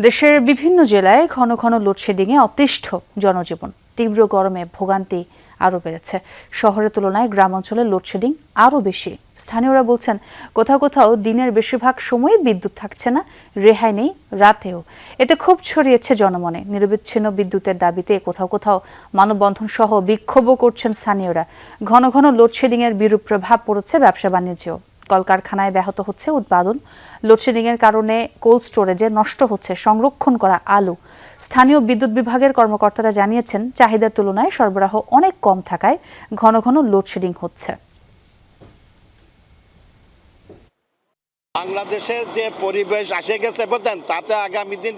দেশের বিভিন্ন জেলায় ঘন ঘন লোডশেডিংয়ে অতিষ্ঠ জনজীবন। তীব্র গরমে ভোগান্তি আরও বেড়েছে। শহরের তুলনায় গ্রামাঞ্চলে লোডশেডিং আরও বেশি। স্থানীয়রা বলছেন, কোথাও কোথাও দিনের বেশিরভাগ সময়ই বিদ্যুৎ থাকছে না, রেহাই নেই রাতেও। এতে ক্ষোভ ছড়িয়েছে জনমনে। নিরবিচ্ছিন্ন বিদ্যুতের দাবিতে কোথাও কোথাও মানববন্ধন সহ বিক্ষোভও করছেন স্থানীয়রা। ঘন ঘন লোডশেডিংয়ের বিরূপ প্রভাব পড়েছে ব্যবসা বাণিজ্যেও। কলকারখানায় ব্যাহত হচ্ছে উৎপাদন। লোডশেডিংয়ের কারণে কোল্ড স্টোরেজে নষ্ট হচ্ছে সংরক্ষণ করা আলু। স্থানীয় বিদ্যুৎ বিভাগের কর্মকর্তারা জানিয়েছেন, চাহিদার তুলনায় সরবরাহ অনেক কম থাকায় ঘন ঘন লোডশেডিং হচ্ছে। বাংলাদেশের যে পরিবেশ আসে গেছে বলতেন, তাতে আগামী দিন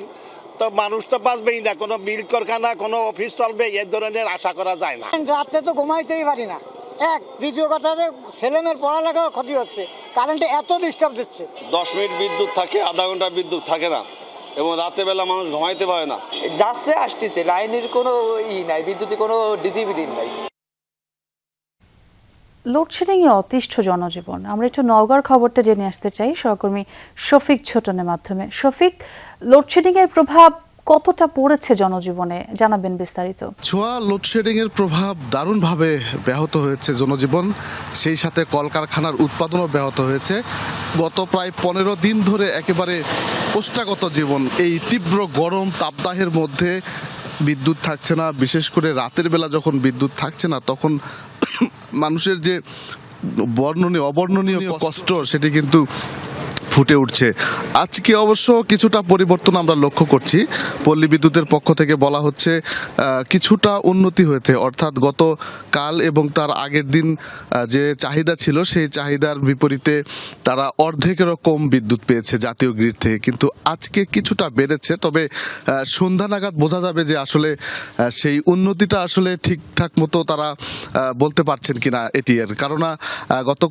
তো মানুষ তো বাঁচবেই না, কোনো মিল কারখানা, কোনো অফিস চলবে এই ধরনের আশা করা যায় না। রাতে তো ঘুমাইতেই পারি না। দ্বিতীয় কথা, ছেলেমেয়ের পড়ালেখার ক্ষতি হচ্ছে, কারেন্টে এত ডিস্টার্ব দিচ্ছে। 10 মিনিট বিদ্যুৎ থাকে, আধা ঘন্টা বিদ্যুৎ থাকে না, এবং রাতের বেলা মানুষ ঘুমাইতে পারে না। যাচ্ছে আসতেছে, লাইনের কোনো নাই, বিদ্যুতের কোনো ডিসিপ্লিন নাই। লোডশেডিংয়ে অতিষ্ঠ জনজীবন। আমরা একটু নওগাঁর খবরটা জেনে আসতে চাই সহকর্মী শফিক ছোটনের মাধ্যমে। শফিক, লোডশেডিংয়ের প্রভাব কতটা পড়েছে জনজীবনে, জানাবেন বিস্তারিত। ছোঁয়া লোডশেডিংয়ের প্রভাব দারুণভাবে ব্যাহত হয়েছে জনজীবন, সেই সাথে কলকারখানার উৎপাদনও ব্যাহত হয়েছে। গত প্রায় 15 দিন ধরে একেবারে ওষ্ঠাগত জীবন। এই তীব্র গরম তাপদাহের মধ্যে বিদ্যুৎ থাকছে না, বিশেষ করে রাতের বেলা যখন বিদ্যুৎ থাকছে না, তখন মানুষের যে অবর্ণনীয় কষ্ট সেটি কিন্তু ফুটে উঠছে। আজকে অবশ্য কিছুটা পরিবর্তন আমরা লক্ষ্য করছি। পল্লী বিদ্যুতের পক্ষ থেকে বলা হচ্ছে কিছুটা উন্নতি হয়েছে, অর্থাৎ গত কাল এবং তার আগের দিন যে চাহিদা ছিল সেই চাহিদার বিপরীতে তারা অর্ধেকেরও কম বিদ্যুৎ পেয়েছে জাতীয় গ্রিড থেকে। কিন্তু আজকে কিছুটা বেড়েছে, তবে সন্ধ্যা নাগাদ বোঝা যাবে যে আসলে সেই উন্নতিটা আসলে ঠিকঠাক মতো তারা বলতে পারছেন কিনা এটি এর। কেননা গত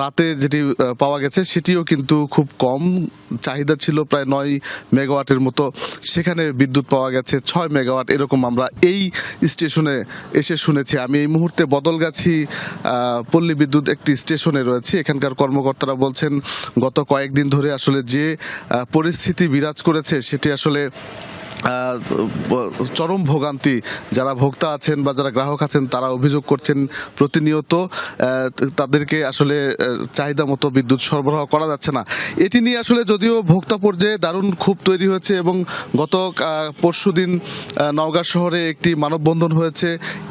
রাতে যেটি পাওয়া গেছে সেটিও কিন্তু খুব কম। চাহিদা ছিল প্রায় 9 মেগাওয়াটের মতো, সেখানে বিদ্যুৎ পাওয়া গেছে 6 মেগাওয়াট। এরকম আমরা এই স্টেশনে এসে শুনেছি। আমি এই মুহূর্তে বদলগাছি পল্লী বিদ্যুৎ একটি স্টেশনে রয়েছে। এখানকার কর্মকর্তারা বলছেন, গত কয়েকদিন ধরে আসলে যে পরিস্থিতি বিরাজ করেছে সেটি আসলে চরম ভোগান্তি। যারা ভোক্তা আছেন বা যারা গ্রাহক আছেন তারা অভিযোগ করছেন প্রতিনিয়ত তাদেরকে আসলে চাহিদা মতো বিদ্যুৎ সরবরাহ করা যাচ্ছে না। এটি নিয়ে আসলে যদিও ভোক্তা পর্যায়ে দারুণ ক্ষোভ তৈরি হয়েছে, এবং গত পরশুদিন নওগাঁ শহরে একটি মানববন্ধন হয়েছে।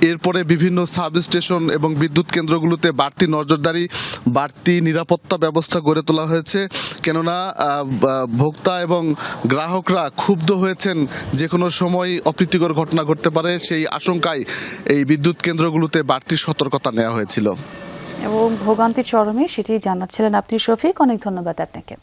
এরপরে বিভিন্ন সাব স্টেশন এবং বিদ্যুৎ কেন্দ্রগুলোতে বাড়তি নজরদারি, বাড়তি নিরাপত্তা ব্যবস্থা গড়ে তোলা হয়েছে। কেননা ভোক্তা এবং গ্রাহকরা ক্ষুব্ধ হয়েছেন, যে কোনো সময় অপ্রীতিকর ঘটনা ঘটতে পারে, সেই আশঙ্কায় এই বিদ্যুৎ কেন্দ্রগুলোতে বাড়তি সতর্কতা নেওয়া হয়েছিল। এবং ভোগান্তি চরমে, সেটি জানাচ্ছিলেন আপনি শফিক। অনেক ধন্যবাদ আপনাকে।